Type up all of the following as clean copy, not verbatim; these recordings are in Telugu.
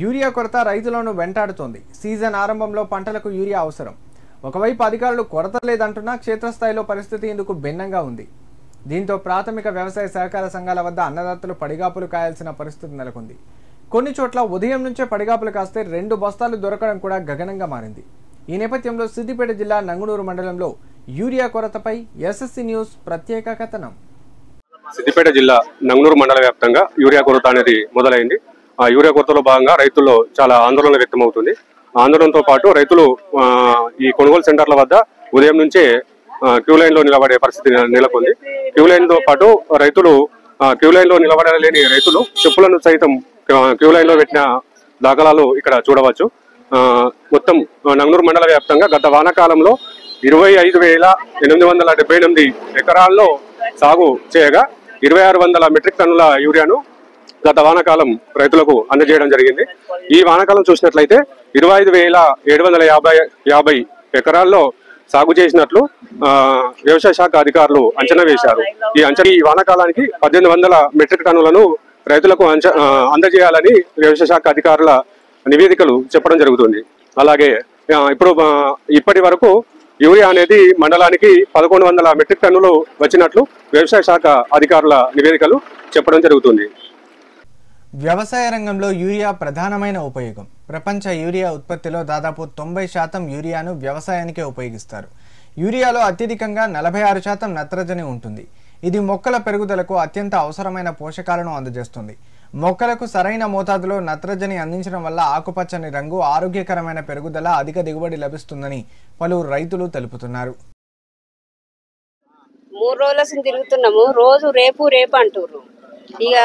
యూరియా కొరత రైతులను వెంటాడుతోంది. సీజన్ ఆరంభంలో పంటలకు యూరియా అవసరం. ఒకవైపు అధికారులు కొరత లేదంటున్నా క్షేత్రస్థాయిలో పరిస్థితి ఇందుకు భిన్నంగా ఉంది. దీంతో ప్రాథమిక వ్యవసాయ సహకార సంఘాల వద్ద అన్నదాతలు పడిగాపులు కాయాల్సిన పరిస్థితి నెలకొంది. కొన్ని చోట్ల ఉదయం నుంచే పడిగాపులు కాస్తే 2 బస్తాలు దొరకడం కూడా గగనంగా మారింది. ఈ నేపథ్యంలో సిద్దిపేట జిల్లా నంగునూరు మండలంలో యూరియా కొరతపై ఎస్ఎస్సీ న్యూస్ ప్రత్యేక కథనం. సిద్దిపేట జిల్లా నంగునూరు మండల వ్యాప్తంగా యూరియా కొరత అనేది మొదలైంది. ఆ యూరియా కొరతలో భాగంగా రైతుల్లో చాలా ఆందోళన వ్యక్తమవుతుంది. ఆందోళనతో పాటు రైతులు ఈ కొనుగోలు సెంటర్ల వద్ద ఉదయం నుంచే క్యూ లైన్ లో నిలబడే పరిస్థితి నెలకొంది. క్యూ లైన్ తో పాటు రైతులు క్యూ లైన్ లో నిలబడలేని రైతులు చెప్పులను సైతం క్యూ లైన్ లో పెట్టిన దాఖలాలు ఇక్కడ చూడవచ్చు. మొత్తం నంగునూరు మండల వ్యాప్తంగా గత వానాకాలంలో 25,878 ఎకరాల్లో సాగు చేయగా 2,600 మెట్రిక్ టన్నుల యూరియాను గత వానాకాలం రైతులకు అందజేయడం జరిగింది. ఈ వానాకాలం చూసినట్లయితే 25,750 ఎకరాల్లో సాగు చేసినట్లు వ్యవసాయ శాఖ అధికారులు అంచనా వేశారు. ఈ వానాకాలానికి 1,800 మెట్రిక్ టన్నులను రైతులకు అందజేయాలని వ్యవసాయ శాఖ అధికారుల నివేదికలు చెప్పడం జరుగుతుంది. అలాగే ఇప్పటి వరకు యూరియా అనేది మండలానికి 1,100 మెట్రిక్ టన్నులు వచ్చినట్లు వ్యవసాయ శాఖ అధికారుల నివేదికలు చెప్పడం జరుగుతుంది. వ్యవసాయ రంగంలో యూరియా ప్రధానమైన ఉపయోగం. ప్రపంచ యూరియా ఉత్పత్తిలో దాదాపు 90% యూరియాను వ్యవసాయానికే ఉపయోగిస్తారు. యూరియాలో అత్యధికంగా 46% నత్రజని ఉంటుంది. ఇది మొక్కల పెరుగుదలకు అత్యంత అవసరమైన పోషకాలను అందజేస్తుంది. మొక్కలకు సరైన మోతాదులో నత్రజని అందించడం వల్ల ఆకుపచ్చని రంగు, ఆరోగ్యకరమైన పెరుగుదల, అధిక దిగుబడి లభిస్తుందని పలువురు రైతులు తెలుపుతున్నారు. 3 రోజుల తిరుగుతున్నాము. రోజు రేపు అంటుర్రు. ఇక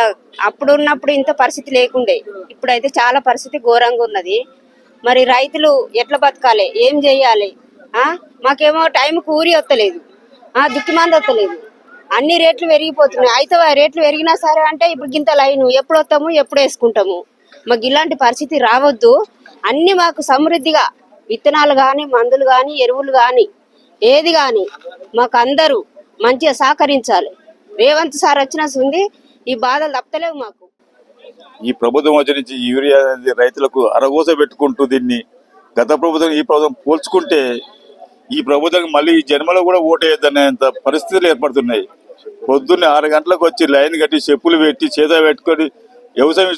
అప్పుడు ఉన్నప్పుడు ఇంత పరిస్థితి లేకుండే, ఇప్పుడైతే చాలా పరిస్థితి ఘోరంగా ఉన్నది. మరి రైతులు ఎట్లా బతకాలి, ఏం చెయ్యాలి? మాకేమో టైం కూరి వస్తలేదు, దుక్కిమంది వస్తలేదు, అన్ని రేట్లు పెరిగిపోతున్నాయి. అయితే రేట్లు పెరిగినా సరే అంటే ఇప్పుడు గింత లైను ఎప్పుడు వస్తాము, ఎప్పుడు వేసుకుంటాము. మాకు ఇలాంటి పరిస్థితి రావద్దు. అన్ని మాకు సమృద్ధిగా విత్తనాలు కానీ, మందులు కానీ, ఎరువులు కానీ, ఏది కానీ మాకు అందరూ మంచిగా సహకరించాలి. రేవంత్ సార్ వచ్చిన ఉంది, ఈ బాధలు తప్పలేవు మాకు. ఈ ప్రభుత్వం వచ్చి నుంచి యూరియా రైతులకు అరగోస పెట్టుకుంటూ దీన్ని గత ప్రభుత్వం ఈ ప్రభుత్వం పోల్చుకుంటే ఈ ప్రభుత్వం మళ్ళీ ఈ జన్మలో కూడా ఓటేయద్దనేంత పరిస్థితులు ఏర్పడుతున్నాయి. పొద్దున్నే 6 గంటలకు వచ్చి లైన్ కట్టి చెప్పులు పెట్టి చేత పెట్టుకొని వ్యవసాయం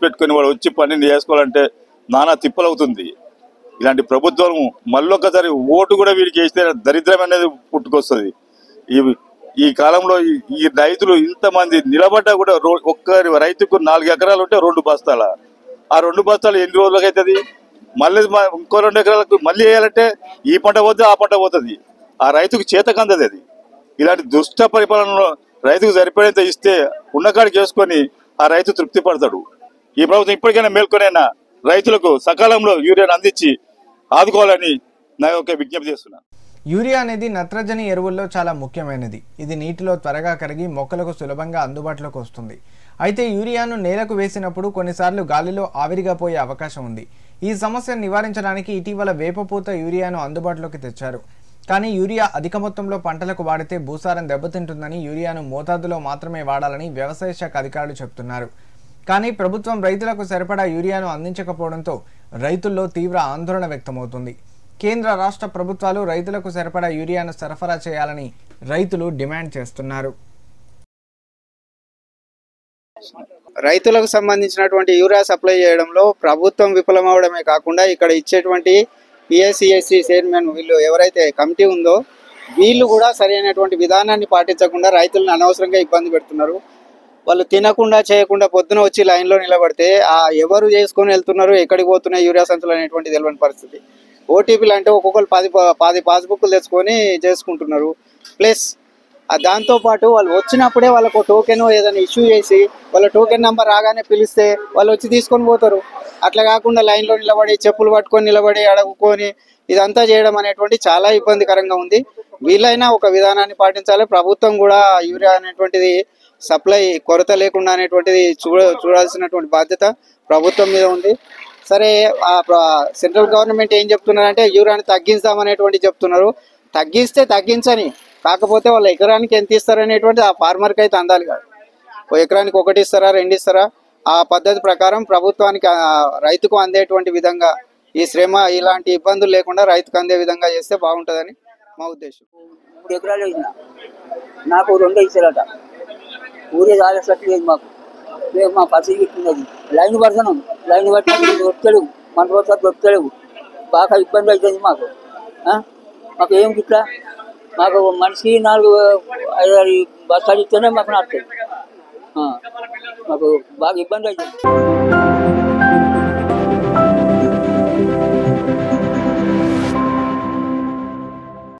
పెట్టుకొని వాడు వచ్చి పనిని చేసుకోవాలంటే నానా తిప్పలవుతుంది. ఇలాంటి ప్రభుత్వం మళ్ళొక్కసారి ఓటు కూడా వీడికి వేస్తే దరిద్రం అనేది పుట్టుకొస్తుంది. ఈ కాలంలో ఈ రైతులు ఇంతమంది నిలబడ్డా కూడా ఒక్కరి రైతుకు 4 ఎకరాలు ఉంటే 2 బస్తాల, ఆ 2 బస్తాలు ఎన్ని రోజులకు అవుతుంది? మళ్ళీ ఇంకో 2 ఎకరాలకు మళ్ళీ వేయాలంటే ఈ పంట పోతే ఆ పంట పోతుంది. ఆ రైతుకు చేతకందది. అది ఇలాంటి దుష్ట పరిపాలనలో రైతుకు సరిపడేంత ఇస్తే ఉన్నకాడికి చేసుకొని ఆ రైతు తృప్తి పడతాడు. ఈ ప్రభుత్వం ఇప్పటికైనా మేల్కొనైనా రైతులకు సకాలంలో యూరియాను అందించి ఆదుకోవాలని నా యొక్క విజ్ఞప్తి చేస్తున్నాను. యూరియా అనేది నత్రజని ఎరువుల్లో చాలా ముఖ్యమైనది. ఇది నీటిలో త్వరగా కరిగి మొక్కలకు సులభంగా అందుబాటులోకి వస్తుంది. అయితే యూరియాను నేలకు వేసినప్పుడు కొన్నిసార్లు గాలిలో ఆవిరిగా పోయే అవకాశం ఉంది. ఈ సమస్యను నివారించడానికి ఇటీవల వేపపూత యూరియాను అందుబాటులోకి తెచ్చారు. కానీ యూరియా అధిక మొత్తంలో పంటలకు వాడితే భూసారం దెబ్బతింటుందని యూరియాను మోతాదులో మాత్రమే వాడాలని వ్యవసాయ శాఖ అధికారులు చెబుతున్నారు. కానీ ప్రభుత్వం రైతులకు సరిపడా యూరియాను అందించకపోవడంతో రైతుల్లో తీవ్ర ఆందోళన వ్యక్తమవుతుంది. కేంద్ర రాష్ట్ర ప్రభుత్వాలు రైతులకు సరిపడా యూరియాను సరఫరా చేయాలని రైతులు డిమాండ్ చేస్తున్నారు. రైతులకు సంబంధించినటువంటి యూరియా సప్లై చేయడంలో ప్రభుత్వం విఫలమవడమే కాకుండా ఇక్కడ ఇచ్చేటువంటి పిఎస్సిఎస్సి చైర్మన్ వీళ్ళు ఎవరైతే కమిటీ ఉందో వీళ్ళు కూడా సరైనటువంటి విధానాన్ని పాటించకుండా రైతులను అనవసరంగా ఇబ్బంది పెడుతున్నారు. వాళ్ళు తినకుండా చేయకుండా పొద్దున వచ్చి లైన్లో నిలబడితే ఎవరు చేసుకొని వెళ్తున్నారు, ఎక్కడికి పోతున్నాయి యూరియా సంచులు అనేటువంటి తెలియని పరిస్థితి. ఓటీపీలు అంటే ఒక్కొక్కరు 10 పాస్బుక్లు తెచ్చుకొని చేసుకుంటున్నారు. ప్లస్ దాంతోపాటు వాళ్ళు వచ్చినప్పుడే వాళ్ళకు టోకెన్ ఏదైనా ఇష్యూ చేసి వాళ్ళ టోకెన్ నెంబర్ రాగానే పిలిస్తే వాళ్ళు వచ్చి తీసుకొని పోతారు. అట్లా కాకుండా లైన్లో నిలబడి చెప్పులు పట్టుకొని నిలబడి అడుగుకొని ఇదంతా చేయడం అనేటువంటి చాలా ఇబ్బందికరంగా ఉంది. వీళ్ళైనా ఒక విధానాన్ని పాటించాలి. ప్రభుత్వం కూడా యూరియా అనేటువంటిది సప్లై కొరత లేకుండా అనేటువంటిది చూడాల్సినటువంటి బాధ్యత ప్రభుత్వం మీద ఉంది. సరే, సెంట్రల్ గవర్నమెంట్ ఏం చెప్తున్నారంటే యూరియాని తగ్గిస్తామనేటువంటి చెప్తున్నారు. తగ్గిస్తే తగ్గించని, కాకపోతే వాళ్ళ ఎకరానికి ఎంత ఇస్తారనేటువంటి ఆ ఫార్మర్కి అయితే అందాలి కాదు. ఓ ఎకరానికి 1 ఇస్తారా, 2 ఇస్తారా, ఆ పద్ధతి ప్రకారం ప్రభుత్వానికి రైతుకు అందేటువంటి విధంగా ఈ శ్రమ ఇలాంటి ఇబ్బందులు లేకుండా రైతుకు అందే విధంగా చేస్తే బాగుంటుందని మా ఉద్దేశం. 3 ఎకరాలు వేసిన నాకు 2 ఇచ్చారట. ఊరే రాలేసట్లేదు మాకు. మేము మా పరిస్థితి ఇస్తున్నది. లైన్ పడుతున్నాం, లైన్ పట్టి దొరకలేవు, మన రోజు దొరకలేవు. బాగా ఇబ్బంది అవుతుంది మాకు. మాకు ఏం ఇట్లా మాకు మనిషికి 4-5 బస్తాలు ఇస్తేనే మాకు నడుస్తుంది. మాకు బాగా ఇబ్బంది అవుతుంది.